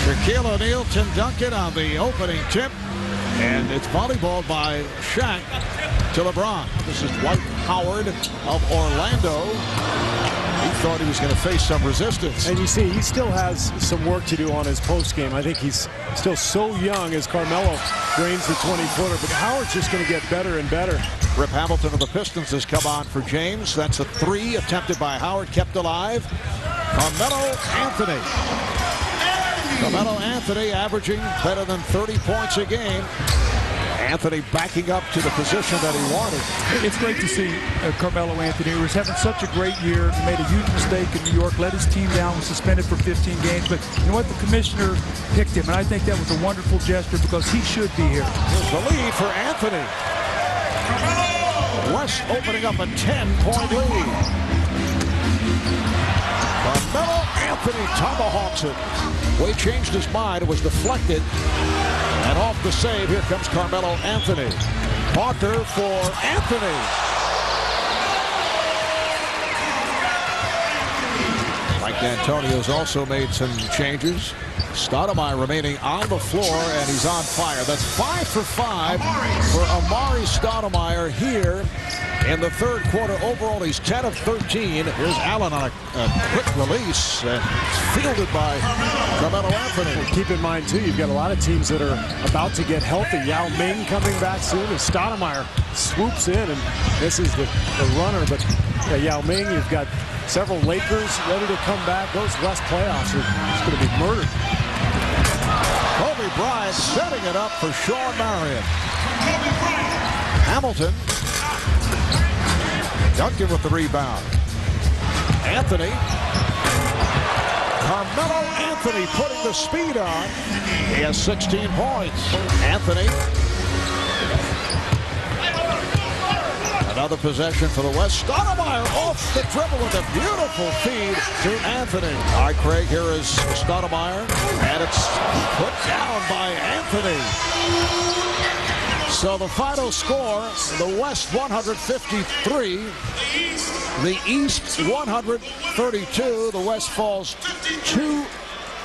Shaquille O'Neal, Tim Duncan on the opening tip. And it's volleyball by Shaq to LeBron. This is Dwight Howard of Orlando. He thought he was going to face some resistance. And you see, he still has some work to do on his post game. I think he's still so young as Carmelo drains the 20-footer. But Howard's just going to get better and better. Rip Hamilton of the Pistons has come on for James. That's a three attempted by Howard, kept alive. Carmelo Anthony. Carmelo Anthony averaging better than 30 points a game. Anthony backing up to the position that he wanted. It's great to see Carmelo Anthony, who was having such a great year. He made a huge mistake in New York, let his team down, was suspended for 15 games. But you know what? The commissioner picked him, and I think that was a wonderful gesture because he should be here. Here's the lead for Anthony. West opening up a 10-point lead. Carmelo Anthony tomahawks it. Wade changed his mind. It was deflected. And off the save, here comes Carmelo Anthony. Parker for Anthony. Mike D'Antonio's also made some changes. Stoudemire remaining on the floor, and he's on fire. That's 5 for 5 for Amari Stoudemire here in the third quarter. Overall, he's 10 of 13. Here's Allen on a quick release. Fielded by Carmelo Anthony. Well, keep in mind, too, you've got a lot of teams that are about to get healthy. Yao Ming coming back soon, and Stoudemire swoops in, and this is the runner. But Yao Ming, you've got several Lakers ready to come back. Those West playoffs are going to be murdered. Kobe Bryant setting it up for Sean Marion. Hamilton. Duncan with the rebound. Anthony. Carmelo Anthony putting the speed on. He has 16 points. Anthony. Another possession for the West. Stoudemire off the dribble with a beautiful feed to Anthony. All right, Craig, here is Stoudemire. And it's put down by Anthony. So the final score, the West 153, the East 132. The West falls 2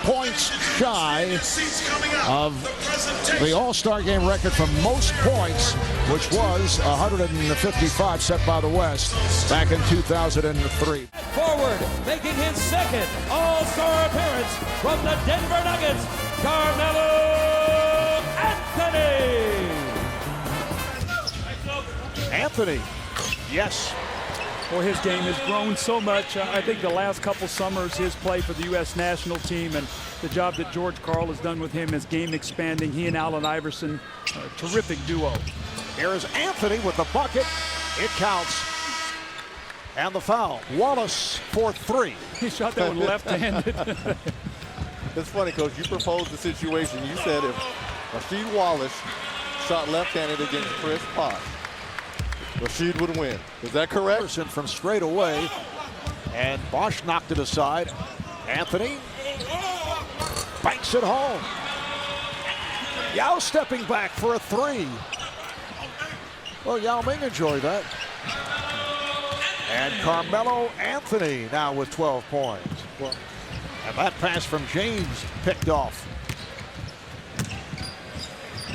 points shy of the All-Star Game record for most points, which was 155 set by the West back in 2003. Forward, making his second All-Star appearance from the Denver Nuggets, Carmelo Anthony. Anthony, yes. Well, his game has grown so much. I think the last couple summers, his play for the U.S. national team and the job that George Karl has done with him, his game expanding. He and Allen Iverson, a terrific duo. Here is Anthony with the bucket. It counts. And the foul. Wallace for 3. He shot that one left-handed. It's funny, Coach. You proposed the situation. You said if Rasheed Wallace shot left-handed against Chris Bosh, Rasheed would win. Is that correct? From straight away, and Bosh knocked it aside. Anthony banks it home. Yao stepping back for a 3. Well, Yao Ming enjoyed that. And Carmelo Anthony now with 12 points. Well, and that pass from James picked off.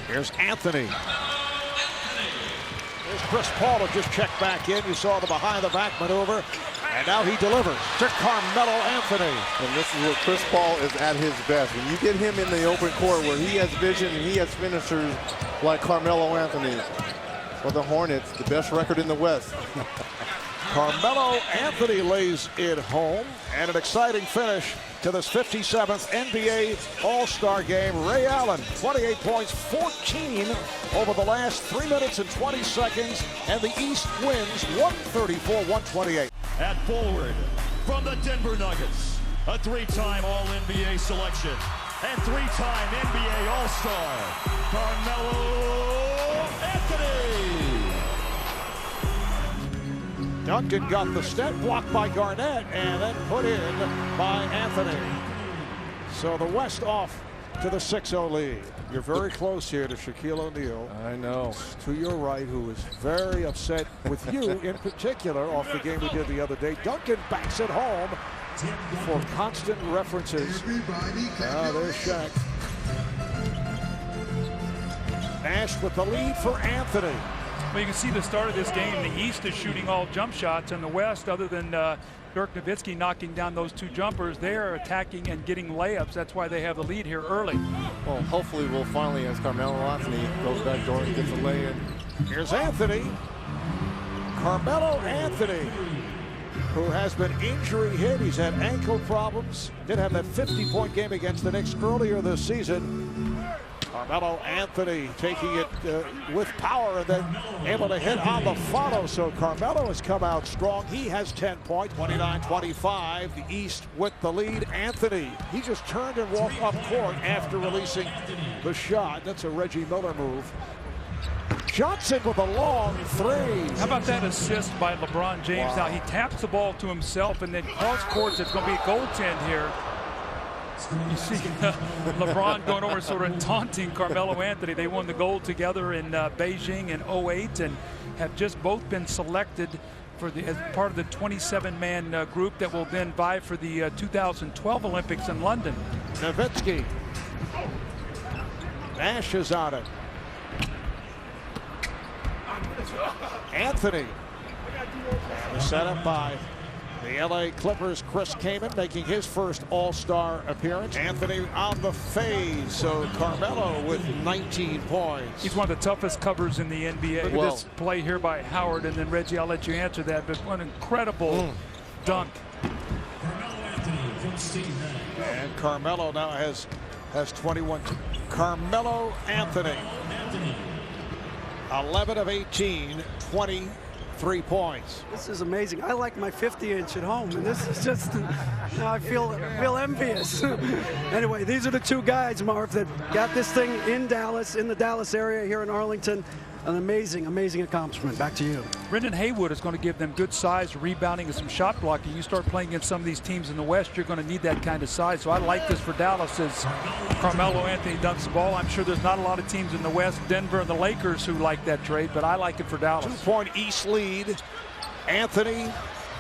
Here's Anthony. There's Chris Paul who just checked back in. You saw the behind-the-back maneuver. And now he delivers to Carmelo Anthony. And this is where Chris Paul is at his best. When you get him in the open court where he has vision and he has finishers like Carmelo Anthony. For the Hornets, the best record in the West. Carmelo Anthony lays it home. And an exciting finish to this 57th NBA All-Star Game. Ray Allen, 28 points, 14 over the last 3 minutes and 20 seconds. And the East wins 134-128. At forward from the Denver Nuggets, a 3-time All-NBA selection and 3-time NBA All-Star, Carmelo Anthony. Duncan got the step, blocked by Garnett, and then put in by Anthony. So the West off to the 6-0 lead. You're very close here to Shaquille O'Neal. I know. To your right, who is very upset with you in particular off the game we did the other day. Duncan backs it home, for constant references. There's Shaq. Nash with the lead for Anthony. Well, you can see the start of this game. The East is shooting all jump shots, and the West, other than Dirk Nowitzki knocking down those 2 jumpers, they are attacking and getting layups. That's why they have the lead here early. Well, hopefully we'll finally, as Carmelo Anthony goes back door and gets a lay-in. Here's Anthony. Carmelo Anthony, who has been injury hit. He's had ankle problems. Did have that 50-point game against the Knicks earlier this season. Carmelo Anthony taking it with power and then able to hit on the follow. So Carmelo has come out strong. He has 10 points, 29-25. The East with the lead. Anthony, he just turned and walked up court after releasing the shot. That's a Reggie Miller move. Johnson with a long 3. How about that assist by LeBron James? Wow. Now he taps the ball to himself and then cross courts. It's going to be a goaltend here. You see LeBron going over sort of taunting Carmelo Anthony. They won the gold together in Beijing in 08 and have just both been selected for as part of the 27-man group that will then vie for the 2012 Olympics in London. Nowitzki. Nash is on it. Anthony. Set up by the LA Clippers. Chris Kaman making his first All-Star appearance. Anthony on the fade, so Carmelo with 19 points. He's one of the toughest covers in the NBA. Look at this play here by Howard, and then Reggie, I'll let you answer that, but one incredible dunk. And Carmelo now has 21. Carmelo Anthony. 11 of 18, 23 points. This is amazing. I like my 50-inch at home, and this is just, now I feel envious. Anyway, these are the 2 guys, Marv, that got this thing in Dallas, in the Dallas area here in Arlington. An amazing, amazing accomplishment. Back to you. Brendan Haywood is going to give them good size, rebounding, and some shot blocking. You start playing against some of these teams in the West, you're going to need that kind of size. So I like this for Dallas as Carmelo Anthony dunks the ball. I'm sure there's not a lot of teams in the West, Denver and the Lakers, who like that trade, but I like it for Dallas. 2-point East lead. Anthony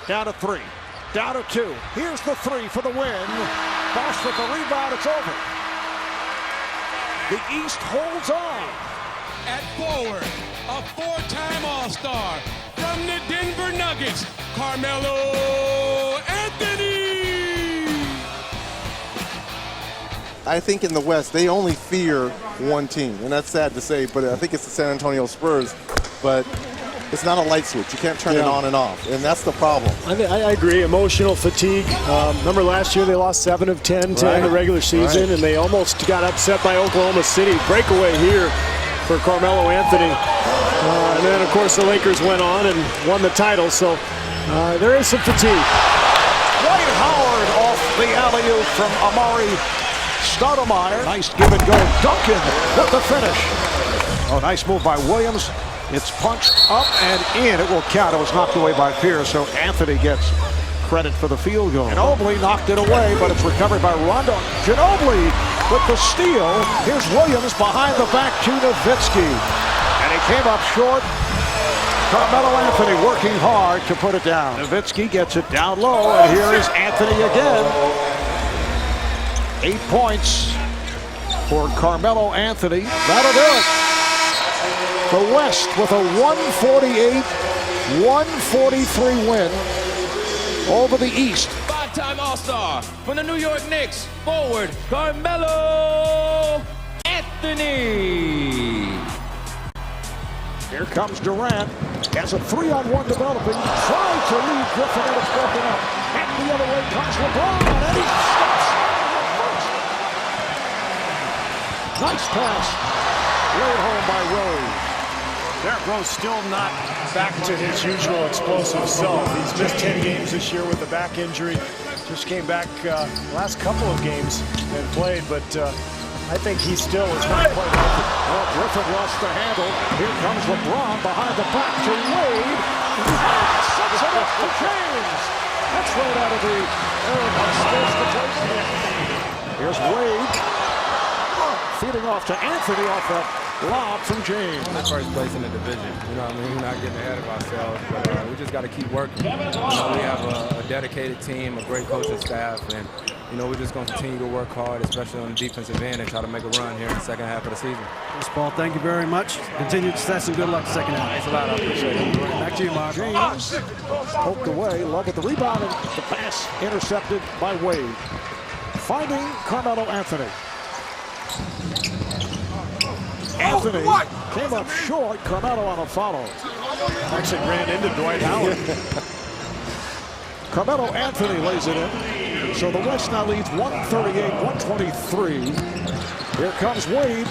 down to 3. Down to 2. Here's the 3 for the win. Bosch with the rebound. It's over. The East holds on. At forward, a 4-time All-Star from the Denver Nuggets, Carmelo Anthony. I think in the West, they only fear one team, and that's sad to say, but I think it's the San Antonio Spurs. But it's not a light switch. You can't turn it on and off, and that's the problem. I agree. Emotional fatigue. Remember last year they lost 7 of 10 to end the regular season, and they almost got upset by Oklahoma City. Breakaway here for Carmelo Anthony. And then, of course, the Lakers went on and won the title, so there is some fatigue. Dwight Howard off the alley-oop from Amari Stoudemire. Nice give-and-go. Duncan with the finish. Oh, nice move by Williams. It's punched up and in. It will count. It was knocked away by Pierce, so Anthony gets credit for the field goal. Ginobili knocked it away, but it's recovered by Rondo. Ginobili with the steal. Here's Williams behind the back to Nowitzki. And he came up short. Carmelo Anthony working hard to put it down. Nowitzki gets it down low, and here is Anthony again. 8 points for Carmelo Anthony. That'll do it. The West with a 148-143 win over the East. 5-time All-Star from the New York Knicks, forward Carmelo Anthony. Here comes Durant. Has a 3-on-1 developing. Tried to lead Griffin, and it's broken up. And the other way comes LeBron, and he stops first. Nice pass. Laid home by Rose. Derrick Rose still not back to his usual explosive self. He's missed 10 games this year with a back injury. Just came back last couple of games and played, but I think he still is not quite healthy. Well, Griffin lost the handle. Here comes LeBron behind the back to Wade. Sets it up to James. That's right out of the area of space to play. Here's Wade. Feeding off to Anthony off that Lob from James. First place in the division. You know what I mean? We're not getting ahead of ourselves, but we just got to keep working. You know, we have a dedicated team, a great coaching staff, and you know, we're just going to continue to work hard, especially on the defensive end, and try to make a run here in the second half of the season. Yes, Paul, thank you very much. Continued success and good luck second half. Thanks a lot. I appreciate it. Back to you, Mark. James poked away. Love with the rebound, and the pass intercepted by Wade. Finding Carmelo Anthony. Anthony came up short. Carmelo on a follow. Actually ran into Dwight Howard. Carmelo Anthony lays it in. So the West now leads 138-123. Here comes Wade.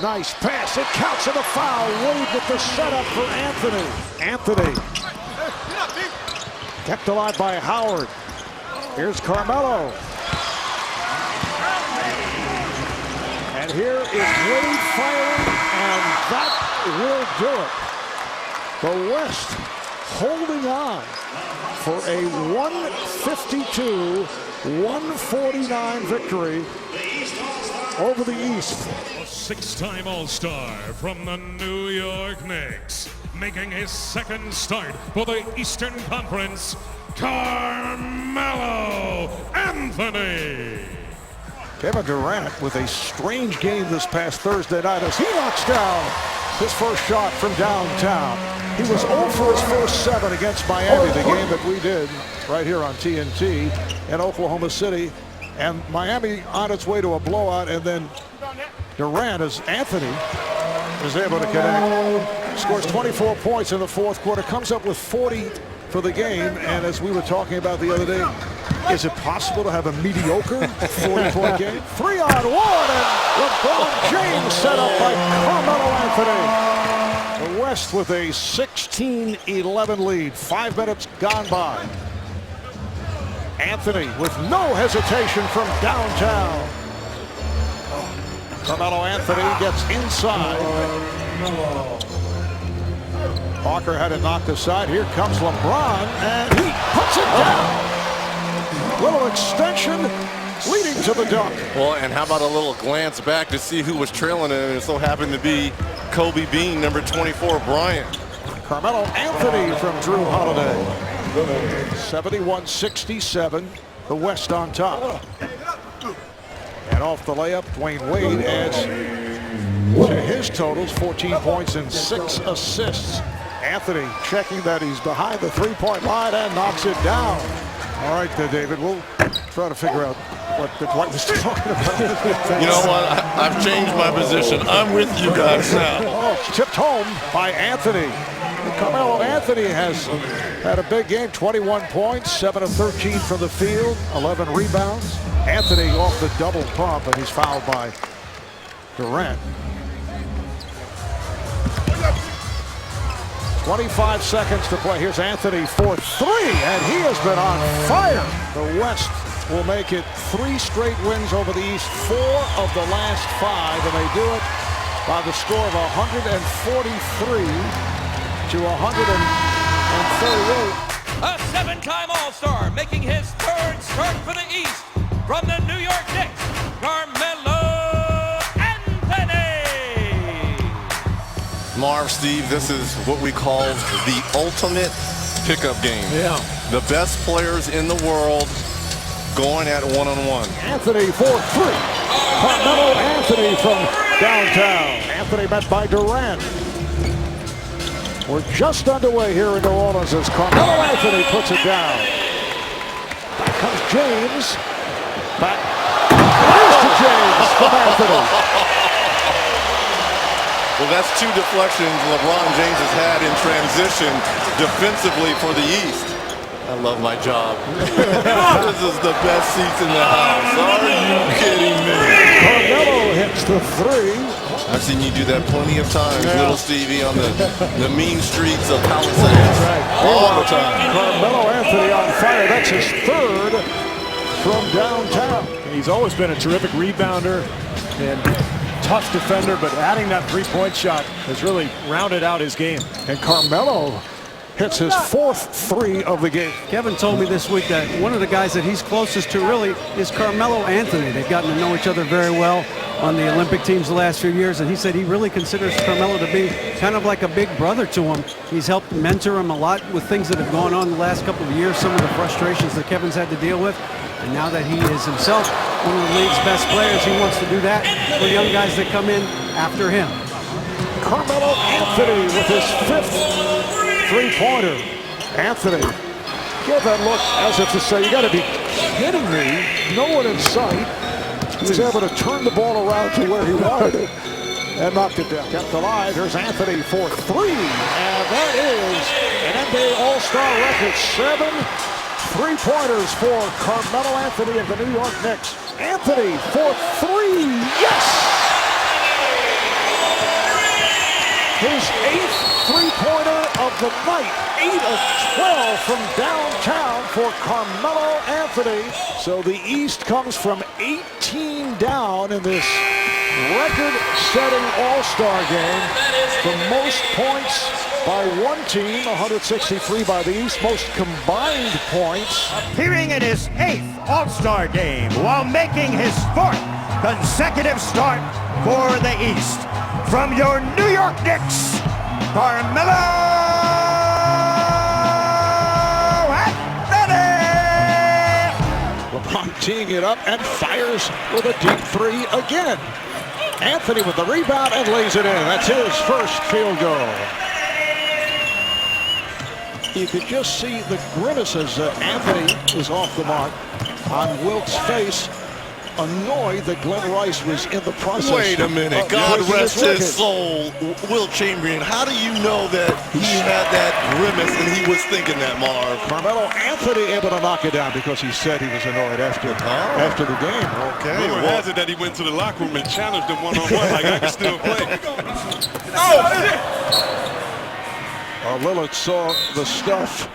Nice pass. It counts in a foul. Wade with the setup for Anthony. Anthony kept alive by Howard. Here's Carmelo. And here is Wade firing, and that will do it. The West holding on for a 152-149 victory over the East. A six-time All-Star from the New York Knicks, making his second start for the Eastern Conference, Carmelo Anthony. Kevin Durant with a strange game this past Thursday night as he knocks down his first shot from downtown. He was 0 for his first 7 against Miami, the game that we did right here on TNT in Oklahoma City. And Miami on its way to a blowout, and then Durant, as Anthony is able to connect, scores 24 points in the fourth quarter, comes up with 40 for the game. And as we were talking about the other day, is it possible to have a mediocre 40-point game? 3-on-1, and LeBron James set up by Carmelo Anthony. The West with a 16-11 lead. 5 minutes gone by. Anthony with no hesitation from downtown. Carmelo Anthony gets inside. Parker had it knocked aside. Here comes LeBron, and he puts it down. Little extension leading to the dunk. Well, and how about a little glance back to see who was trailing him? It so happened to be Kobe Bean, number 24, Bryant. Carmelo Anthony from Drew Holiday. 71-67, the West on top. And off the layup, Dwayne Wade adds to his totals, 14 points and 6 assists. Anthony checking that he's behind the three-point line and knocks it down. All right, David, we'll try to figure out what Dwight was talking about. You know what? I've changed my position. I'm with you guys now. Oh, tipped home by Anthony. Carmelo Anthony has had a big game, 21 points, 7 of 13 from the field, 11 rebounds. Anthony off the double pump, and he's fouled by Durant. 25 seconds to play. Here's Anthony for 3, and he has been on fire. The West will make it 3 straight wins over the East, 4 of the last 5, and they do it by the score of 143 to 138. A 7-time All-Star making his 3rd start for the East from the New York Knicks, Carmelo Anthony. Marv, Steve, this is what we call the ultimate pickup game. Yeah. The best players in the world going at one-on-one. Anthony for 3. Carmelo Anthony from downtown. Anthony met by Durant. We're just underway here in New Orleans as Carmelo Anthony puts it down. Back comes James. Back. Here's to James from Anthony. Well, that's 2 deflections LeBron James has had in transition defensively for the East. I love my job. This is the best seats in the house. Are you kidding me? Carmelo hits the 3. I've seen you do that plenty of times, little Stevie, on the mean streets of Palisades. Right. All the time. Carmelo Anthony on fire. That's his 3rd from downtown. He's always been a terrific rebounder and tough defender, but adding that 3-point shot has really rounded out his game. And Carmelo hits his 4th three of the game. Kevin told me this week that one of the guys that he's closest to really is Carmelo Anthony. They've gotten to know each other very well on the Olympic teams the last few years, and he said he really considers Carmelo to be kind of like a big brother to him. He's helped mentor him a lot with things that have gone on the last couple of years, some of the frustrations that Kevin's had to deal with. And now that he is himself one of the league's best players, he wants to do that for young guys that come in after him. Carmelo Anthony with his 5th three-pointer. Anthony, give that look as if to say, you got to be kidding me. No one in sight. He was able to turn the ball around to where he wanted it and knocked it down. Kept alive. Here's Anthony for 3. And that is an NBA All-Star record. 7 three-pointers for Carmelo Anthony of the New York Knicks. Anthony for 3. Yes! His 8th three-pointer of the night. 8 of 12 from downtown for Carmelo Anthony. So the East comes from 18 down in this record-setting All-Star game. The most points by one team, 163 by the East. Most combined points. Appearing in his 8th All-Star game while making his 4th consecutive start for the East. From your New York Knicks, Carmelo Anthony! LeBron teeing it up and fires with a deep 3 again. Anthony with the rebound and lays it in. That's his first field goal. You could just see the grimace as Anthony is off the mark on Wilt's face, annoyed that Glenn Rice was in the process. Wait a minute. God rest his soul. Wilt Chamberlain, how do you know that he had that grimace and he was thinking that, Marv? Carmelo Anthony able to knock it down because he said he was annoyed after the game. Okay. Rumor has it that he went to the locker room and challenged him one-on-one like I can still play. Lillard saw the stuff,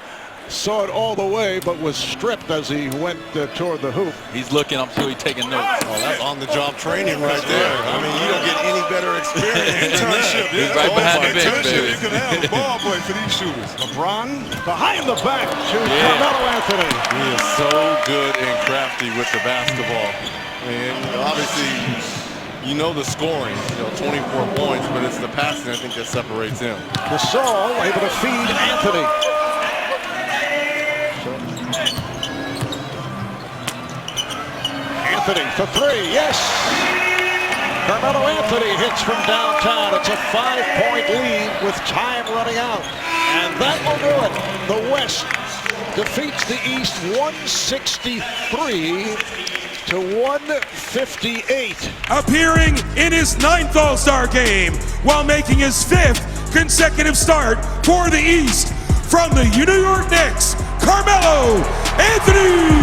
saw it all the way, but was stripped as he went toward the hoop. He's looking, I'm sure he's taking notes. Oh, that's on-the-job training right there. I mean, you don't get any better experience. Internship. He's right behind the bench, baby. You can have a ball boy for these shooters. LeBron behind the back to Carmelo Anthony. He is so good and crafty with the basketball. And obviously, you know the scoring, 24 points, but it's the passing, I think, that separates him. Gasol able to feed Anthony. Anthony for 3, yes! Carmelo Anthony hits from downtown. It's a 5-point lead with time running out. And that will do it. The West defeats the East 163 to 158. Appearing in his 9th All-Star game while making his 5th consecutive start for the East, from the New York Knicks, Carmelo Anthony!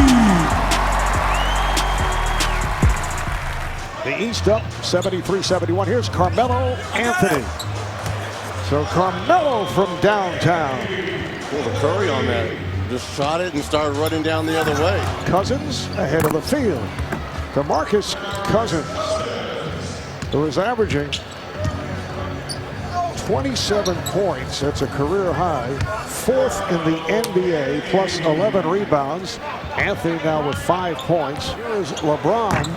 The East up 73-71. Here's Carmelo Anthony. So Carmelo from downtown. Pulled a Curry on that. Just shot it and started running down the other way. Cousins ahead of the field. DeMarcus Cousins, who is averaging 27 points. That's a career high. 4th in the NBA, plus 11 rebounds. Anthony now with 5 points. Here's LeBron.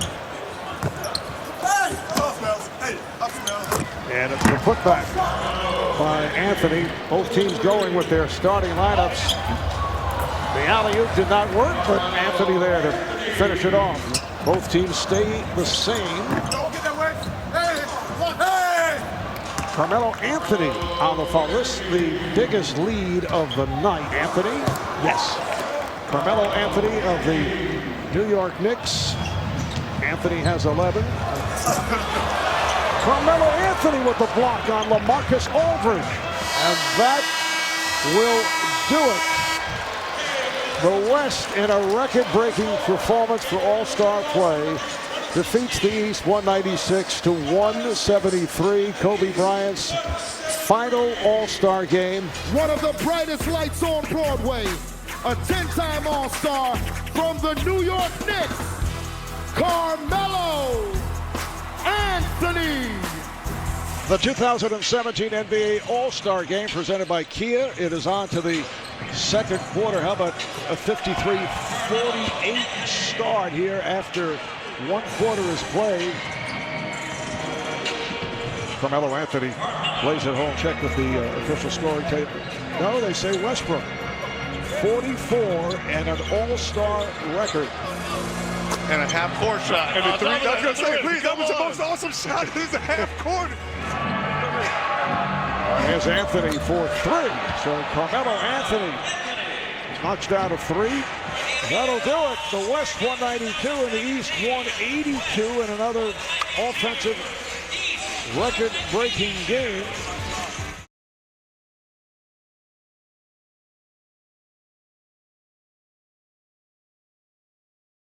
And it's a putback by Anthony. Both teams going with their starting lineups. The alley-oop did not work, but Anthony there to finish it off. Both teams stay the same. Carmelo Anthony on the foul. This is the biggest lead of the night. Anthony, yes. Carmelo Anthony of the New York Knicks. Anthony has 11. Carmelo Anthony with the block on LaMarcus Aldridge. And that will do it. The West, in a record-breaking performance for All-Star play, defeats the East 196 to 173. Kobe Bryant's final All-Star game. One of the brightest lights on Broadway, a 10-time All-Star from the New York Knicks, Carmelo Anthony. The 2017 NBA All-Star Game presented by Kia. It is on to the second quarter. How about a 53-48 start here after one quarter is played? Carmelo Anthony plays at home. Check with the official scoring tape. No, they say Westbrook. 44 and an all-star record. And a half-court shot. And the three, I was going to say, please, that was the most awesome shot. It is a half-court. Here's Anthony for three. So Carmelo Anthony knocks down a three. That'll do it. The West 192 and the East 182 in another offensive record-breaking game.